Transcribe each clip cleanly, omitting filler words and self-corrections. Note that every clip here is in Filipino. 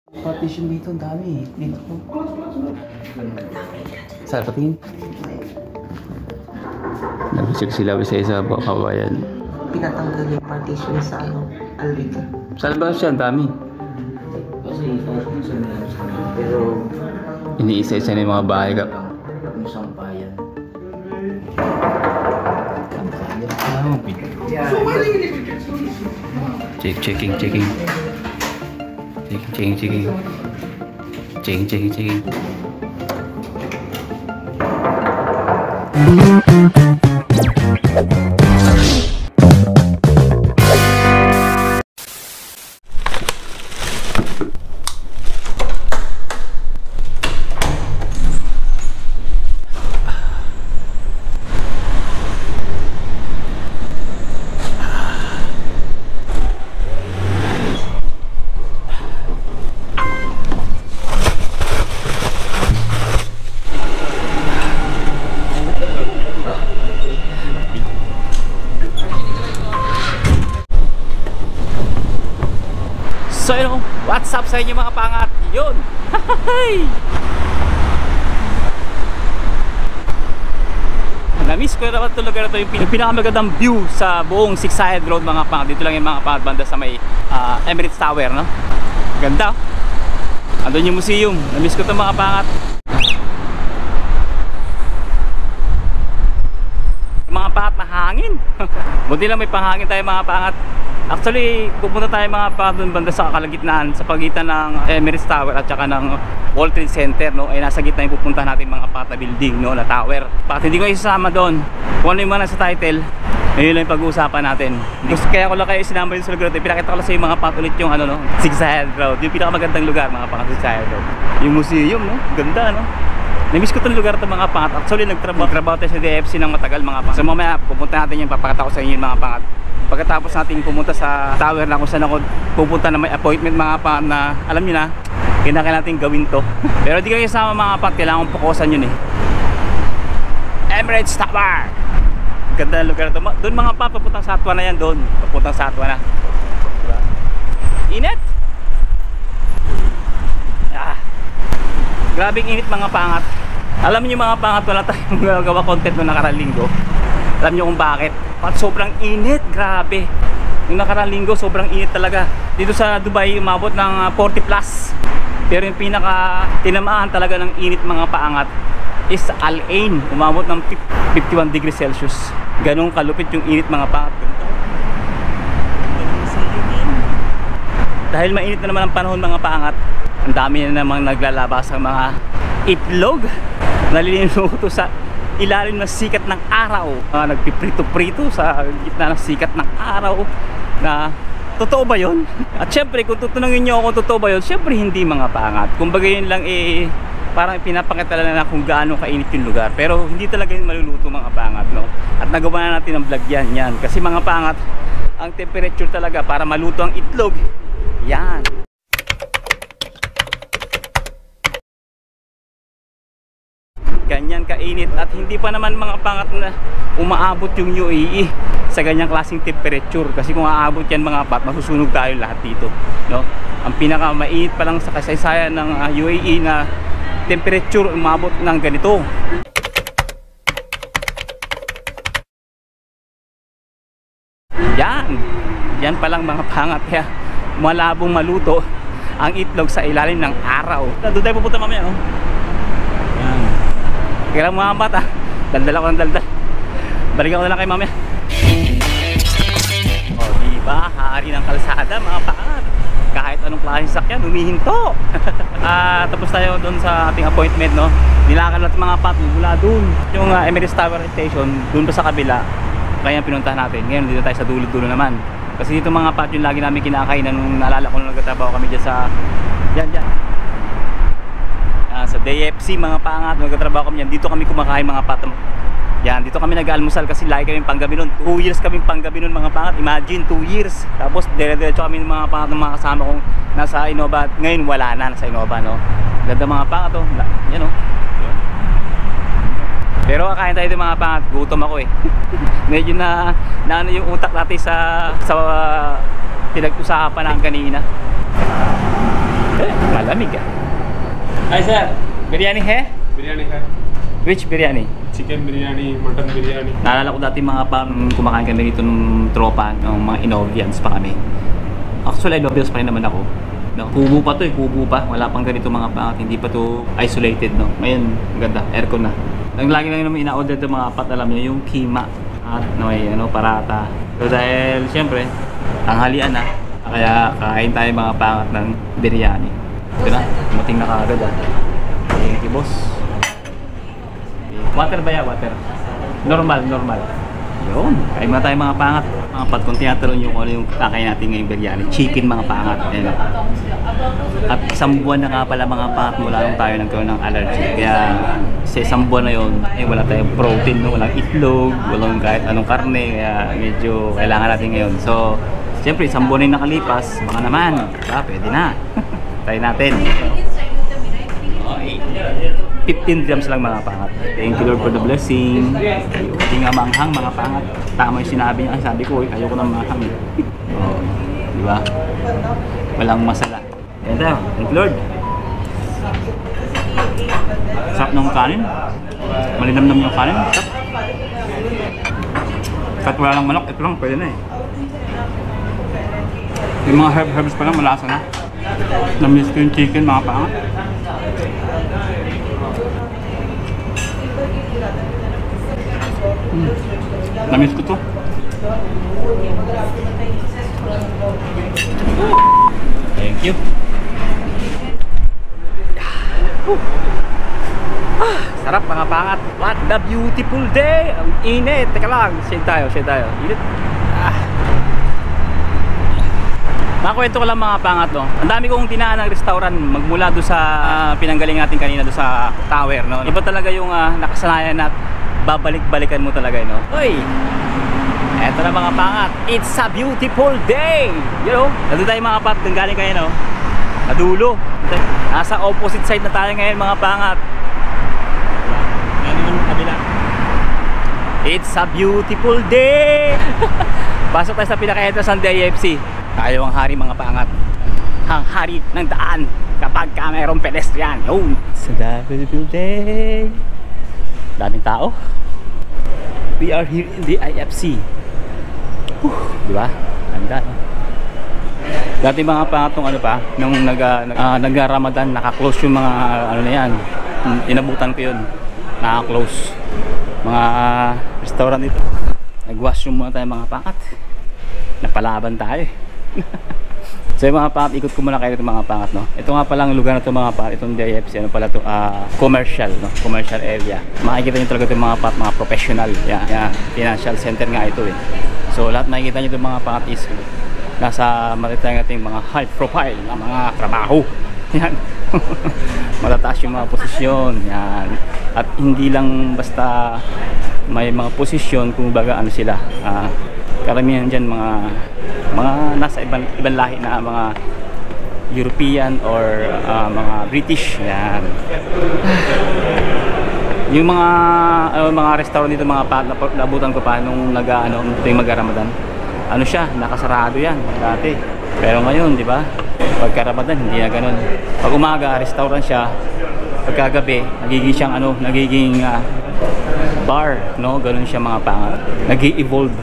Partition dito, ang dami. Dito po. Saan patingin? Nag-check sila isa-isa po, kabayan. Pinatanggal yung partition sa alwita. Saan ba siya? Ang dami. Pero Iniisa-isa na yung mga bahay ka. sampayan. Checking. So yun, what's up sa inyo mga pangat? Yun! Na-miss ko naman itong lugar na ito, yung pinakamagandang view sa buong Six-Sided Road mga pangat. Dito lang yung mga pangat banda sa may Emirates Tower, no? Ganda. Andun yung museum. Na-miss ko ito mga pangat. Mga pangat na hangin. Buti lang may panghangin tayo mga pangat. Actually, pupunta tayo mga pangat doon banda sa kalagitnaan sa pagitan ng Emirates Tower at saka ng World Trade Center, no? Ay nasa gitna yung pupunta natin mga pangat na building, no? Na tower. Bakit hindi ko isasama doon? Kung ano yung mga nasa title, yun lang yung pag-uusapan natin. Kaya ko lang kayo sinama yun sa lugar ito. Pinakita ko lang sa yung mga pangat ulit yung ano, no? Six-Sided Road. Yung pinakamagandang lugar mga pangat Six-Sided Road. Yung museum, no? Ganda, no? Namiss ko itong lugar ito mga pangat. Actually, nagtrabaho tayo sa DFC ng matagal mga pangat. So mamaya, pupunta natin yung papakita ko sa inyo yung mga pangat. Pagkatapos natin pumunta sa tower na kung saan ako pupunta na may appointment mga pangat na alam nyo na, kailangan natin gawin to. Pero di kayo sama mga pangat, kailangan pukusan yun eh. Emirates Tower! Ganda ng lugar ito. Doon mga pangat, papuntang Satwa na yan doon. Papuntang Satwa na. Init! Grabing init mga pangat. Alam niyo mga pangat, wala tayong gawa content noong nakaraang linggo. Alam niyo kung bakit? At sobrang init, grabe. Yung nakaraang linggo, sobrang init talaga. Dito sa Dubai, umabot ng 40 plus. Pero yung pinaka tinamaan talaga ng init mga pangat is Al Ain. Umabot ng 51 degrees Celsius. Ganong kalupit yung init mga pangat. Dahil mainit na naman ang panahon mga pangat, ang dami na namang naglalabas ang mga itlog. Nalilinuto sa ilalim ng sikat ng araw. Nagpiprito-prito sa gitna ng sikat ng araw. Na totoo ba yun? At syempre kung tutunungin nyo kung totoo ba yun, syempre hindi mga pangat. Kumbaga yun lang parang pinapakita lang na kung gaano kainit yung lugar. Pero hindi talaga yun maluluto mga pangat, no? At nagawa na natin ang vlog yan. Kasi mga pangat, ang temperature talaga para maluto ang itlog, yan. Ganyan kainit at hindi pa naman mga pangat na umaabot yung UAE sa ganyang klaseng temperature. Kasi kung aabot yan mga pangat, masusunog tayo lahat dito, no? Ang pinaka mainit pa lang sa kasaysayan ng UAE na temperature umabot ng ganito. Yan pa lang mga pangat, kaya malabong maluto ang itlog sa ilalim ng araw. Doon tayo pupunta mamaya, no? Yan. Kailang mga mata, daldal ako ng daldal. Balikan ko na lang kay mamaya. O diba, hari ng kalsada mga pangat. Kahit anong klaseng sakyan, humihinto. Tapos tayo doon sa ating appointment, no? Nilakan natin mga pat mula doon. Yung Emirates Tower Station, doon pa sa kabila. Kaya pinuntahan natin. Ngayon dito tayo sa dulo-dulo naman. Kasi dito mga pat yung lagi namin kinakainan nung naalala ko nung nagtatrabaho kami dyan sa dyan. Sa DFC mga pangat, nagtatrabaho kami dyan. Dito kami kumakain mga pat. Yan, dito kami nag-almusal kasi lagi kami panggabi nun. 2 years kami panggabi nun mga pangat. Imagine, 2 years. Tapos dire-diretso kami ng mga pangat ng mga kasama kong nasa Innova. Ngayon wala na, nasa Innova, no? Ganda mga pangat, oh. Yan, oh. Pero kakain tayo mga pangat, gutom ako eh. Medyo na ano yung utak natin sa pinag-usapan ng kanina. Malamig ah. Ay sir, biryani he? Biryani है Which biryani? Chicken biryani मटन biryani Naalala ko dati mga kumakain kami dito ng tropa, ng mga Inovians pa kami. Actually, Inovians pa rin naman ako. No, kubo pa to eh, kubo pa. Wala pang ganito mga pangat, hindi pa to isolated, no. Ngayon, ganda, aircon na. Ang lagi lang naman ina-order ng mga pat, alam niyo, yung kima at may parata. So dahil siyempre, tanghalian na, kaya kain tayo mga pangat ng biryani. Ito na, dumating na kaagad ah. Thank you, boss. Water ba ya? Water? Normal, normal. Yun, kain muna tayo mga pangat. Mga pat, kung tinatanong nyo kung ano yung kakain natin ngayong biryani, chicken mga pangat. Ayan. At isang buwan na nga pala mga pangat mula nung tayo nagkaroon ng allergy. Kaya sa isang buwan na yun, wala tayong protein, no? Walang itlog, walang kahit anong karne. Kaya medyo kailangan natin ngayon. So, siyempre isang buwan na yung nakalipas, baka naman, pwede na. Try natin. Okay. 15 grams lang mga pangat. Thank you Lord for the blessing. Hindi nga manghang mga pangat. Tama yung sinabi niya. Sabi ko, ayoko nang manghang. Oh, di ba? Walang masala. Yan tayo. Thank you Lord. Sarap ng kanin. Malinamnam yung kanin. Sarap. Kahit wala lang manok, ito lang pwede na eh. Yung mga herbs pa lang, malasa na. Namiss ko yung chicken mga pangat. Namiss ko to. Thank you. Sarap mga pangat. What the beautiful day. Ang init. Teka lang. Shade tayo. Init. Nakakwento ko lang mga pangat, no? Ang dami kong dinaan ng restaurant magmula doon sa pinanggaling natin kanina doon sa tower, no? Iba talaga yung nakasanayan at babalik-balikan mo talaga, no? Uy! Eto na mga pangat. It's a beautiful day! You know? Nandun tayo mga pangat. Doon galing kayo, no? Nadulo. Nasa opposite side na tayo ngayon mga pangat. Yan yung kabila. It's a beautiful day! Pasok tayo sa pinaka-entrance ng DIFC. Tayo ang hari mga pangat. Ang hari ng daan kapag ka mayroong pedestrian. Yun! It's a beautiful day! Daming tao. We are here in the IFC. Diba? Ganda, no? Dati mga pangatong ano pa, nung nag-Ramadan, naka-close yung mga ano na yan. Inabutan ko yun. Naka-close. Mga restaurant dito. Nag-washroom muna tayo mga pangat. Napalaban tayo. So yung mga pangat, ikot ko muna kayo itong mga pangat, no? Ito nga palang lugar na ito mga pangat, itong DIFC, ano pala ito, commercial, no? Commercial area. Makikita nyo talaga itong mga pangat, mga professional. Yeah, financial center nga ito eh. So lahat makikita nyo itong mga pangat is nasa matitang ating mga high profile na mga trabaho. Yan. Matataas yung mga posisyon. Yan. At hindi lang basta may mga posisyon, kung baga ano sila. Karamihan dyan mga nasa ibang lahi na mga European or mga British. Yan. Yung mga restaurant dito mga nabutan ko pa nung mag-Ramadan. Ano siya, nakasarado yan dati. Pero ngayon, di ba? Pagka Ramadan hindi na ganoon. Pag umaga, restaurant siya. Pagkagabi, nagiging siyang nagiging bar, no? Ganoon siya mga pangat. Nag-i-evolve.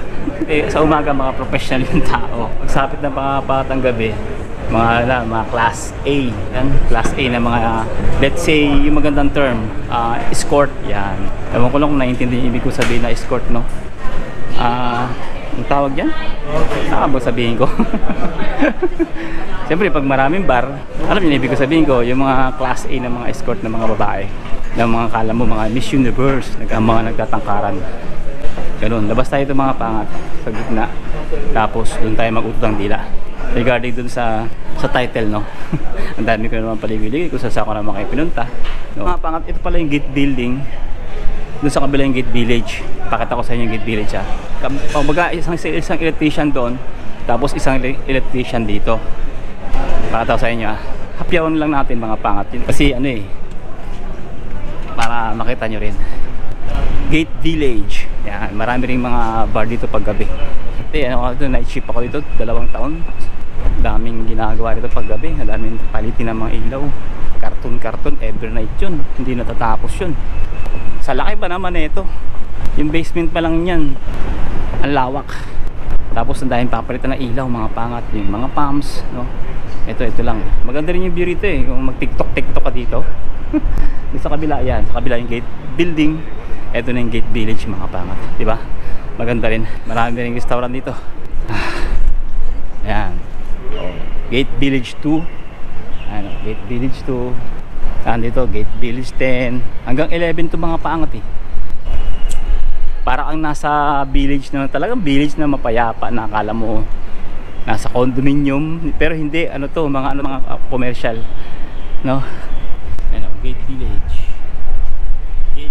Sa umaga mga professional yung tao. Pagsapit ng pangatang gabi, mga class A. Yan, class A na mga let's say yung magandang term, escort. Yan. Ewan ko lang kung naiintindihan ibig ko sabihin na escort, no? Ang tawag yan? Saka ba sabihin ko? Siyempre pag maraming bar, alam niyo ibig ko sabihin ko, yung mga class A na mga escort na mga babae, na mga kala mo mga Miss Universe, mga nagtatangkaran. Ganun, labas tayo itong mga pangat sa gitna. Tapos doon tayo mag-utot ng dila. Regarding dun sa title, no? Ang dami ko naman paligid-ligid kung saan ko naman kayo pinunta, no? Mga pangat, ito pala yung gate building. Doon sa kabila yung gate village. Pakita ko sa inyo yung gate village, ha. Pagbaga isang electrician doon, tapos isang electrician dito. Pakita ko sa inyo, ha. Hapyawan lang natin mga pangat yun. Kasi ano eh, para makita nyo rin. Gate village. Yan, marami ring mga bar dito pag gabi. Night shift ako dito, 2 taon. 2 daming ginagawa dito pag gabi, daming palitin ng mga ilaw, karton every night yun, hindi natatapos yun. Sa laki ba naman ito, yung basement pa lang yan, ang lawak. Tapos ang daming papalitan ng ilaw, mga pangat, yung mga pumps, no? Ito lang, maganda rin yung view rito eh, kung mag tiktok ka dito. Sa kabila yan, sa kabila yung gate building, ito na yung gate village, mga pangat, di ba? Maganda rin, marami rin restaurant dito. Ayan, gate village 2, ano, gate village 2, dito gate village 10 hanggang 11 to, mga pangat eh. Para ang nasa village na, talagang village na mapayapa, na akala mo nasa condominium, pero hindi, ano to, mga commercial, no? Ano, gate village 10.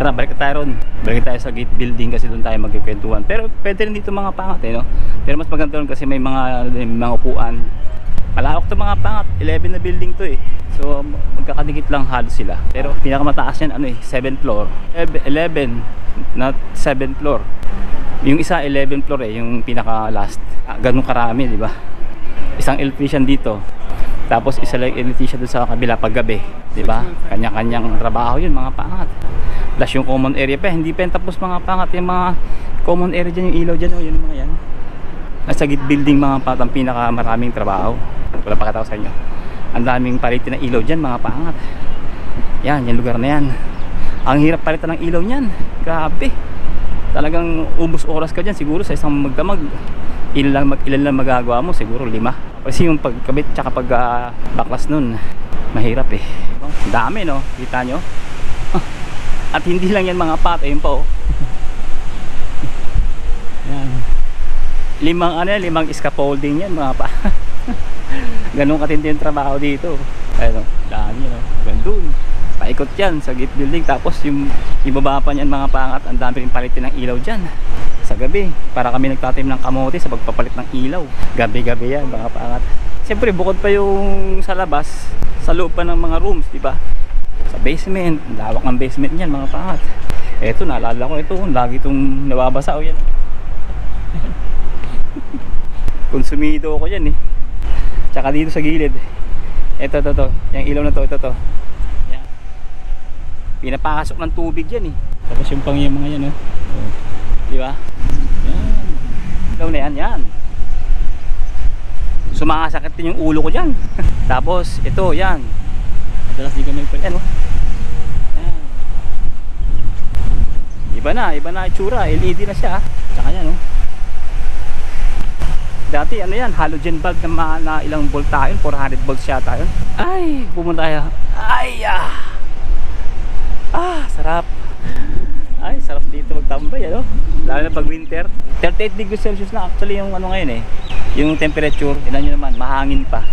Tara, balik tayo ron, balik tayo sa gate building kasi doon tayo magkikwentuhan. Pero pwede rin dito, mga pangat eh, no? Pero mas maganda ron kasi may mga upuan. Malawak to, mga pangat, 11 na building to eh. So magkakadikit lang halos sila. Pero pinakamataas yan, ano eh, 7th floor, 11, not 7th floor. Yung isa 11th floor eh, yung pinaka last. Ganun karami, di ba? Isang electrician dito, tapos isa lang electrician doon sa kabila paggabi, di ba? Kanya-kanyang trabaho yun, mga pangat. Plus yung common area pa, hindi pa tapos, mga pangat. Yung mga common area dyan, yung ilaw dyan, oh, yun yung mga yan. Nasa gate building, mga pangat, ang pinaka maraming trabaho. Wala pa kita ko sa inyo, ang daming palitin ng ilaw dyan, mga pangat. Yan, yung lugar na yan, ang hirap palitan ng ilaw nyan, grabe. Talagang ubos oras ka dyan siguro sa isang magdamag. Ilan lang magagawa mo, siguro 5. Kasi yung pagkabit tsaka pag baklas nun, mahirap eh. Ang dami, no? Kita nyo? At hindi lang yan, mga pat, ayun po. Yan. 5 scaffolding yan, mga pa. Ganun katindi yung trabaho dito. Ayun, dami, no? Gandun, paikot yan sa gate building. Tapos yung ibaba pa niyan, mga pangat, ang dami rin palitin ng ilaw dyan sa gabi. Para kami nagtatim ng kamote sa pagpapalit ng ilaw. Gabi-gabi yan, mga pangat. Siyempre bukod pa yung sa labas, sa loob pa ng mga rooms, di ba? Sa basement, lawak ng basement niyan, mga pangat. Eto, naalala ko ito, lagi itong nababasa. O yan, konsumido ako yan eh. Tsaka dito sa gilid, ito, yung ilaw na to, ito. Yan. Pinapakasok ng tubig yan eh. Tapos yung pang yung mga yan, oh. Di ba? Yan. Ilaw na yan. Sumakasakit din yung ulo ko dyan. Tapos ito, yan. Madalas din kami yan, oh. Yan. Iba na itsura, LED na siya. Tsaka yan, oh. Dati ano yan, halogen bulb na ilang volt tayo, 400 volts yata yun. Ay, pumunta tayo. Ay, sarap. Ay, sarap dito magtambay, ano? Lalo na pag winter. 38 degrees Celsius na actually yung ano ngayon eh. Yung temperature, tignan nyo naman, mahangin pa.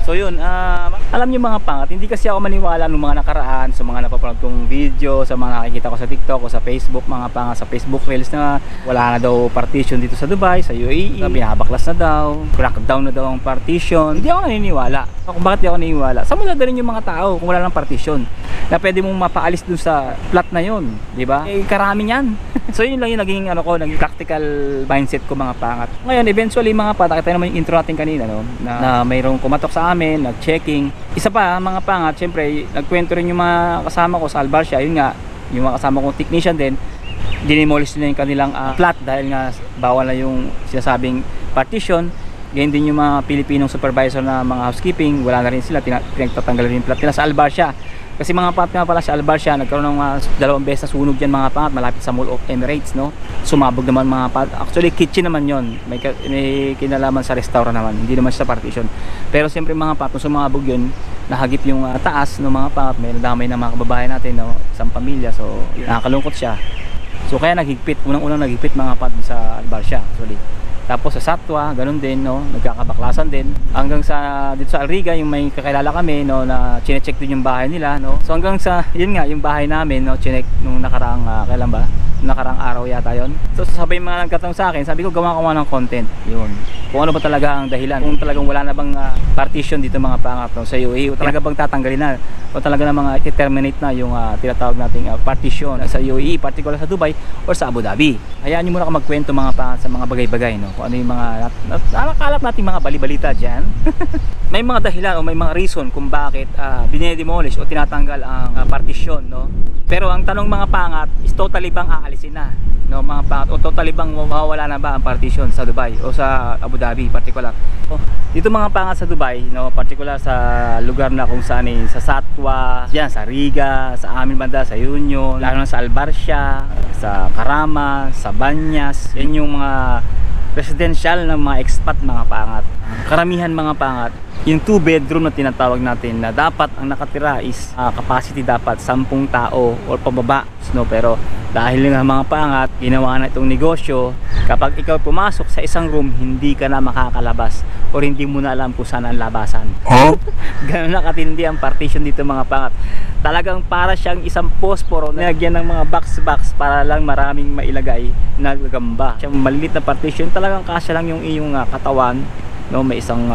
So yun, alam nyo, mga pangat, hindi kasi ako maniwala ng mga nakaraan sa mga napapanood kong video, sa mga nakikita ko sa TikTok o sa Facebook, mga pangat, sa Facebook Reels na wala na daw partition dito sa Dubai, sa UAE, binabaklas na daw, crackdown na daw ang partition. Hindi ako naniniwala. Kung bakit di ako naniniwala? Saan mo dadalhin yung mga tao kung wala ng partition? Na pwede mong mapaalis dun sa flat na yun, di ba? Eh, karami yan. So yun lang yung naging naging practical mindset ko, mga pangat. Ngayon, eventually, mga pangat, kita naman yung intro natin kanina, no? Na mayroong kumatok sa amin, nag-checking. Isa pa, mga pangat, syempre, nagkwento rin yung mga kasama ko sa Albarcia. Yun nga, yung mga kasama kong technician din, dinimolish nila yung kanilang flat dahil nga bawal na yung sinasabing partition. Ganyan din yung mga Pilipinong supervisor na mga housekeeping, wala na rin sila, pinagtatanggal rin yung flat nila sa Albarcia. Kasi mga pangat nga pala sa Albarcia, nagkaroon ng 2 beses na sunog dyan, mga pangat, malapit sa Mall of Emirates, no? Sumabog naman, mga pangat. Actually, kitchen naman yon, may kinalaman sa restaurant naman, hindi naman sa partition. Pero siyempre, mga pangat, kung sumabog yun, nahagip yung taas ng mga pangat, may nadamay ng mga kababayan natin, no? Isang pamilya, so nakakalungkot siya. So kaya naghigpit, unang-unang naghigpit, mga pangat, sa Albarcia, actually. Tapos sa Satwa, ganun din, no, nagkakabaklasan din. Hanggang sa dito sa Alriga, yung may kakilala kami, no, na chine-check din yung bahay nila, no. So hanggang sa yun nga, yung bahay namin, no, chinek nung nakaraang kailan ba? Nakaraang araw yata yon. So sabay mga nagkatanong sa akin, sabi ko gawa ko ng content. Yun. Kung ano ba talaga ang dahilan? Kung talagang wala na bang partition dito, mga pangat, no, sa UAE, o talaga bang tatanggalin na? O talaga na mga i-terminate na yung tinatawag nating partition sa UAE, particular sa Dubai or sa Abu Dhabi. Hayaan niyo muna ako magkwento, mga pangat, sa mga bagay-bagay, no. kung ano yung mga nakakalap natin mga balibalita dyan. May mga dahilan o may mga reason kung bakit dinedemolish o tinatanggal ang partisyon, no? Pero ang tanong mga pangat is totally bang aalisin na, no, mga pangat, o totally bang mawawala na ba ang partition sa Dubai o sa Abu Dhabi particular? Dito mga pangat sa Dubai, no, particular sa lugar na kung saan sa Satwa, yan, sa Riga, sa amin banda, sa Union, lalo na sa Albarcia, sa Karama, sa Banyas, yan yung mga residential ng mga expat mga pangat. Karamihan mga pangat, yung 2 bedroom na tinatawag natin na dapat ang nakatira is capacity dapat 10 tao or pababa, no? Pero dahil nga mga pangat, ginawa na itong negosyo, kapag ikaw pumasok sa isang room, hindi ka na makakalabas or hindi mo na alam kung saan ang labasan. Ganun na katindi ang partition dito mga pangat. Talagang para siyang isang posporo na nagyan ng mga box para lang maraming mailagay na gagamba. Siyang maliit na partition, talagang kasya lang yung iyong katawan, no, may isang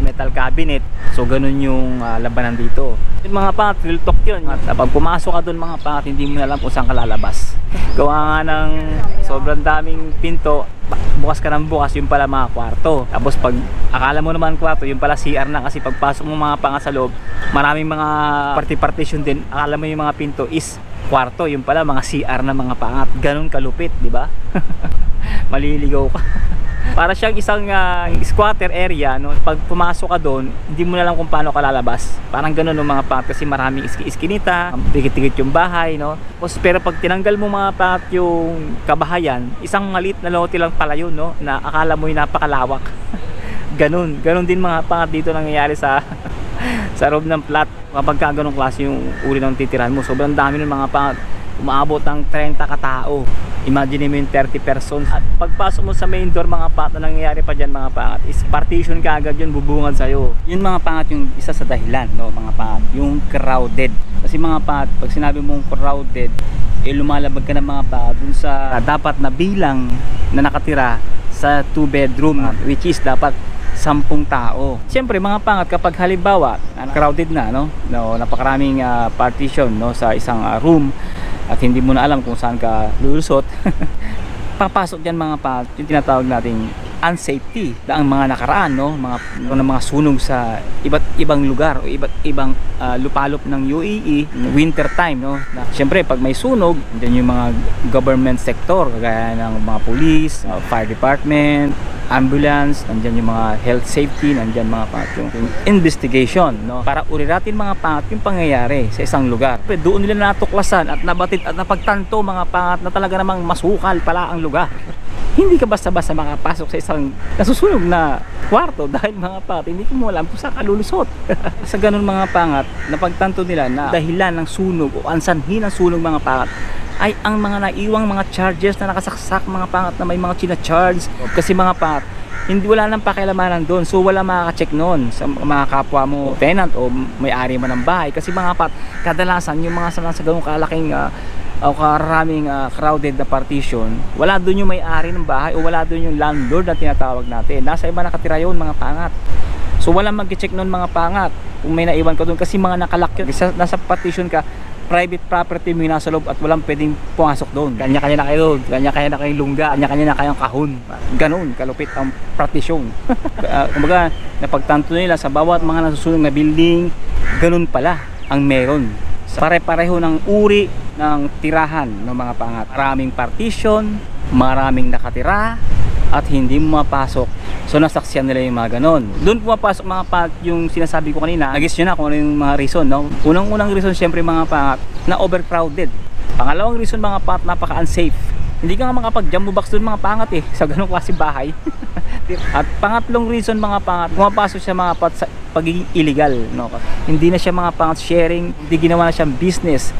metal cabinet. So ganun yung labanan dito. Yung mga pangat, real talk yun. At pag pumasok ka doon mga pangat, hindi mo na alam kung saan ka lalabas. Gawa nga ng sobrang daming pinto, bukas ka ng bukas, yung pala mga kwarto. Tapos pag akala mo naman kwarto, yung pala CR na, kasi pagpasok mo mga pangat sa loob, maraming mga partition din, akala mo yung mga pinto is kwarto, yung pala mga CR na mga pangat. Ganun kalupit, di ba? Maliligaw ka. Para siyang isang squatter area, no? Pag pumasok ka doon, hindi mo na alam kung paano ka lalabas. Parang ganoon ng mga pangat, kasi maraming iskinita, dikit-dikit yung bahay, no? Pero pag tinanggal mo mga pangat yung kabahayan, isang maliit na lote lang pala yun, no? Na akala mo yung napakalawak. Ganon din mga pangat dito nangyayari sa sa loob ng flat. Kapag ka ganong klase yung uri ng titirahan mo, sobrang dami ng mga pangat, umaabot ng 30 katao. Imagine mo yung 30 persons. At pagpasok mo sa main door mga pangat, na nangyayari pa dyan mga pangat is partition ka agad yun, bubungad sa'yo. Yun mga pangat yung isa sa dahilan, no, mga pangat, yung crowded. Kasi mga pangat, pag sinabi mong crowded, lumalabag ka ng mga pangat dun sa dapat na bilang na nakatira sa 2 bedroom, which is dapat 10 tao. Siyempre mga pangat, kapag halimbawa crowded na, no, napakaraming partition, no, sa isang room, at hindi mo na alam kung saan ka lulusot, papasok dyan mga pangat yung tinatawag nating unsafety. Ang mga nakaraan, no, mga sunog sa iba't ibang lugar o iba't ibang lupalop ng UAE winter time, no, na siyempre pag may sunog, dyan yung mga government sector kagaya ng mga police, fire department, ambulance, nandyan yung mga health safety, nandyan mga pangat yung investigation, no, para uriratin mga pangat yung pangyayari sa isang lugar. Doon nila natuklasan at nabatid at napagtanto mga pangat na talaga namang masukal pala ang lugar. Hindi ka basta-basta makapasok sa isang nasusunog na kwarto dahil mga pangat, hindi mo alam kung saan ka lulusot. Sa ganun mga pangat, napagtanto nila na dahilan ng sunog o ansanhin ng sunog mga pangat ay ang mga naiwang mga charges na nakasaksak mga pangat, na may mga china-charge. Kasi mga pangat, hindi, wala nang pakialamanan doon, so wala makaka-check noon sa mga kapwa mo tenant o may-ari mo ng bahay. Kasi mga pangat, kadalasan yung mga sa ganung kalaking o karaming crowded na partition, wala doon yung may-ari ng bahay o wala doon yung landlord na tinatawag natin. Nasa iba nakatira yun mga pangat. So wala mag-check noon mga pangat kung may naiwan ka doon, kasi mga nakalak yun. Nasa partition ka, private property mo yung nasa loob at walang pwedeng pumasok doon. Kanya-kanya na kayo doon, kanya-kanya na kayong lungga, kanya-kanya na kayong kahon. Ganon kalupit ang partition. Kumbaga, napagtanto nila sa bawat mga nasusunog na building, ganun pala ang meron. Pare-pareho ng uri ng tirahan ng mga pangat. Maraming partition, maraming nakatira, at hindi mo mapasok. So nasaksiyan nila yung mga ganon. Doon pumapasok mga pangat yung sinasabi ko kanina. Nag-guess nyo na kung ano yung mga reason, no? Unang-unang reason syempre mga pangat, na overcrowded. Pangalawang reason mga pangat, napaka-unsafe. Hindi ka nga makapag-jumbo box doon mga pangat sa ganong klase bahay. At pangatlong reason mga pangat, pumapasok siya mga pangat sa pagiging illegal, no? Hindi na siya mga pangat sharing, hindi ginawa na siyang business.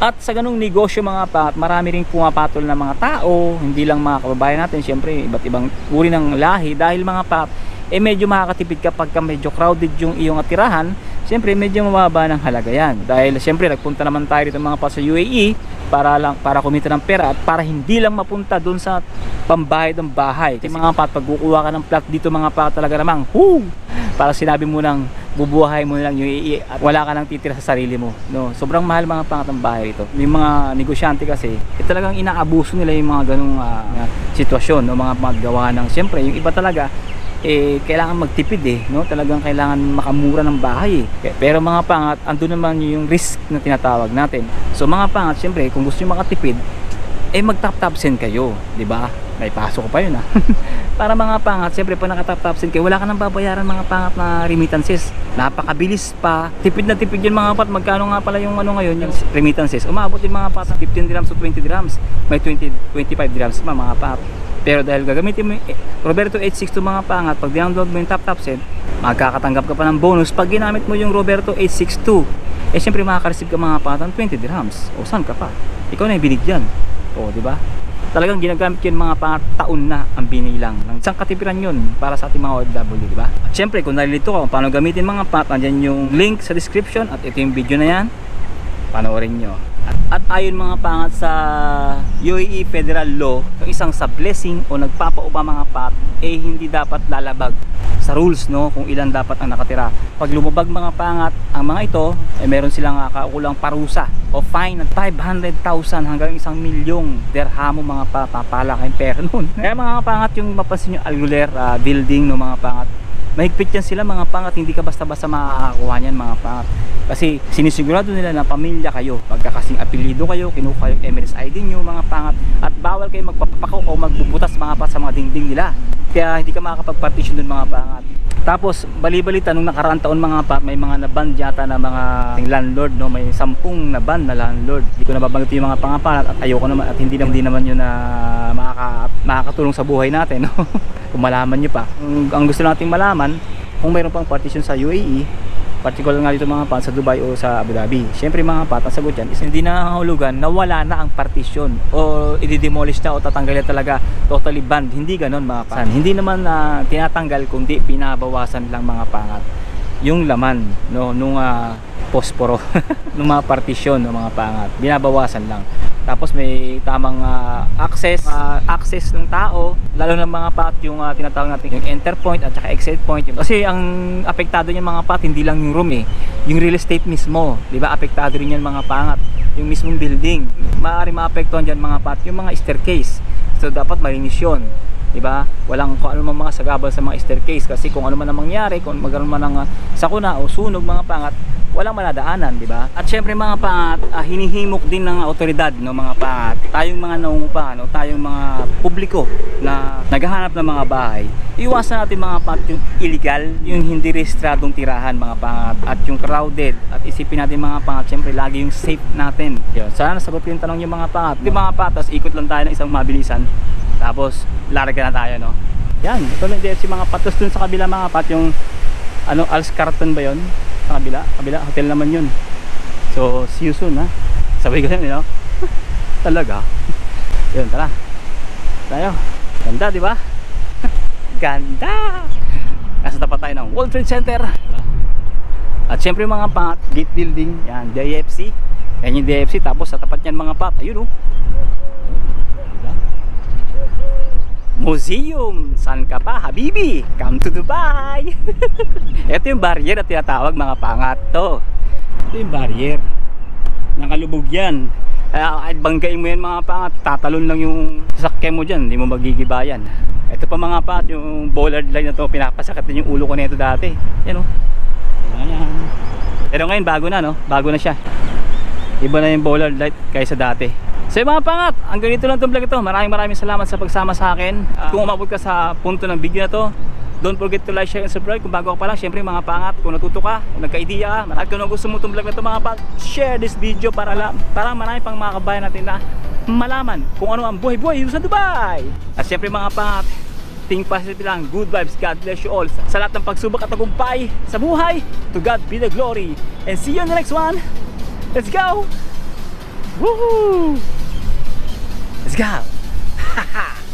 At sa ganung negosyo mga pangat, marami ring pumapatol na mga tao, hindi lang mga kababayan natin, syempre iba't ibang uri ng lahi. Dahil mga pangat, medyo makakatipid kapag medyo crowded yung iyong atirahan, syempre medyo mababa ng halaga yan. Dahil syempre nagpunta naman tayo dito mga pangat sa UAE para kumita ng pera at para hindi lang mapunta dun sa pambayad ng bahay. Kasi mga pangat, pag kukuha ka ng plot dito mga pangat, talaga namang para sinabi mo ng bubuhay mo lang UAE at wala ka nang titira sa sarili mo, no? Sobrang mahal mga pangat ng bahay ito. Yung mga negosyante kasi talagang inaabuso nila yung mga ganung sitwasyon, no? Mga maggawa ng, siyempre yung iba talaga kailangan magtipid no? Talagang kailangan makamura ng bahay pero mga pangat, andun naman yung risk na tinatawag natin. So mga pangat, siyempre kung gusto nyo makatipid, mag top send kayo, di ba? May pasok ko pa yun para mga pangat, siyempre pag naka-top send kayo, wala ka nang babayaran mga pangat na remittances. Napakabilis pa, tipid na tipid yun mga pat. Magkano nga pala yung ngayon, yung remittances? Umabot din mga pat 15 dirhams to 20 dirhams, may 25 dirhams pa mga pat. Pero dahil gagamitin mo yung Roberto 862 mga pangat, pag download mo yung top send, magkakatanggap ka pa ng bonus pag ginamit mo yung Roberto 862. Siyempre makaka-receive ka mga pangat ng 20 dirhams. O saan ka pa? Ikaw na yung binigyan. O di ba? Talagang ginagamit yun mga pangat, taon na ang binilang ng isang katipiran yun para sa ating mga OFW, di ba? At syempre kung nalilito ka kung paano gamitin mga pangat, andyan yung link sa description at ito yung video na yan, panoorin nyo. At ayon mga pangat sa UAE Federal Law, yung isang sa blessing o nagpapaupa mga pat, hindi dapat lalabag sa rules, no, kung ilan dapat ang nakatira. Pag lumabag mga pangat ang mga ito, meron silang kaukulang parusa o fine at 500,000 hanggang 1 milyong dirham mga papala kayong pera nun. Kaya mga pangat, yung mapansin nyo allular building, no mga pangat, mahigpit yan sila mga pangat, hindi ka basta-basta makakakuha niyan mga pangat. Kasi sinisigurado nila na pamilya kayo, pagkakasing apelido kayo, kinuha yung Emirates ID nyo mga pangat, at bawal kayo magpapakaw o magbubutas mga pangat sa mga dingding nila. Kaya hindi ka makakapag-partition dun mga pangat. Tapos bali-balita nung nakaraang taon mga pangat, may mga naban yata na mga landlord, no? May 10 naban na landlord. Hindi ko nababanggit yung mga pangapangat at ayoko naman, at hindi naman yun na makakatulong sa buhay natin, no? Kung malaman nyo pa, ang gusto nating malaman kung mayroon pang partition sa UAE, particular nga dito mga pat sa Dubai o sa Abu Dhabi. Siyempre mga pat, ang sagot yan is hindi na nangangahulugan na wala na ang partition o i-demolish na o tatanggalin talaga, totally banned. Hindi ganon mga pat. Hindi naman tinatanggal, kundi binabawasan lang mga pangat yung laman, no, nung posporo ng mga partition ng mga pangat, binabawasan lang. Tapos may tamang access ng tao, lalo ng mga pat yung tinatawag natin yung enter point at saka exit point. Kasi ang apektado niyan mga pat, hindi lang yung room yung real estate mismo, di ba? Apektado rin yan mga pangat, yung mismong building. Maaari maapektuhan diyan mga pat yung mga staircase. So dapat malinis yun, di ba? Walang kung ano man mga sagabal sa mga staircase, kasi kung ano man ang mangyari, kung magkaroon man ng sakuna o sunog mga pangat, walang manadaanan, di ba? At syempre mga pangat, hinihimok din ng otoridad, no mga pangat, tayong mga nangungupahan o tayong mga publiko na naghahanap ng mga bahay, iwasan natin mga pangat yung illegal, yung hindi rehistradong tirahan mga pangat, at yung crowded, at isipin natin mga pangat, syempre lagi yung safe natin. Yun, sana nasagot ko yung tanong yung mga pangat. Di mga patas, ikot lang tayo ng isang mabilisan, tapos larga na tayo, no? Yan, ito lang din si mga patos dun sa kabila mga pat, yung Als Carton ba yun? Sa kabila hotel naman yun. So see you soon sabay ko yun, talaga. Yun, tara tayo. Ganda, di ba? Ganda. Nasa tapat tayo ng World Trade Center. At syempre mga pat, gate building yan, DIFC. Yan yung DIFC. Tapos sa tapat yan mga pat, ayun Museum. Saan ka pa, Habibi? Come to Dubai. Ito yung barrier na tinatawag mga pangat to. Ito yung barrier, nakalubog yan. Kahit banggain mo yan mga pangat, tatalon lang yung sasakyan mo dyan, hindi mo magigibayan. Ito pa mga pangat, yung bollard line na to, pinapasakit din yung ulo ko nito dati. Yan Ayan. Pero ngayon bago na, bago na siya. Iba na yung bollard light kaysa dati. So mga pangat, hanggang dito lang itong vlog ito. Maraming salamat sa pagsama sa akin. Kung umabot ka sa punto ng video na to, don't forget to like, share, and subscribe. Kung bago ka pa lang, syempre mga pangat, kung natuto ka, kung nagka-idea ka, at kung gusto mo itong vlog na ito mga pangat, share this video para marami pang mga kabayan natin na malaman kung ano ang buhay-buhay dito sa Dubai. At syempre mga pangat, think positive lang, good vibes, God bless you all. Sa lahat ng pagsubok at tagumpay sa buhay, to God be the glory. And see you in the next one. Let's go! Woohoo! Let's go! Haha!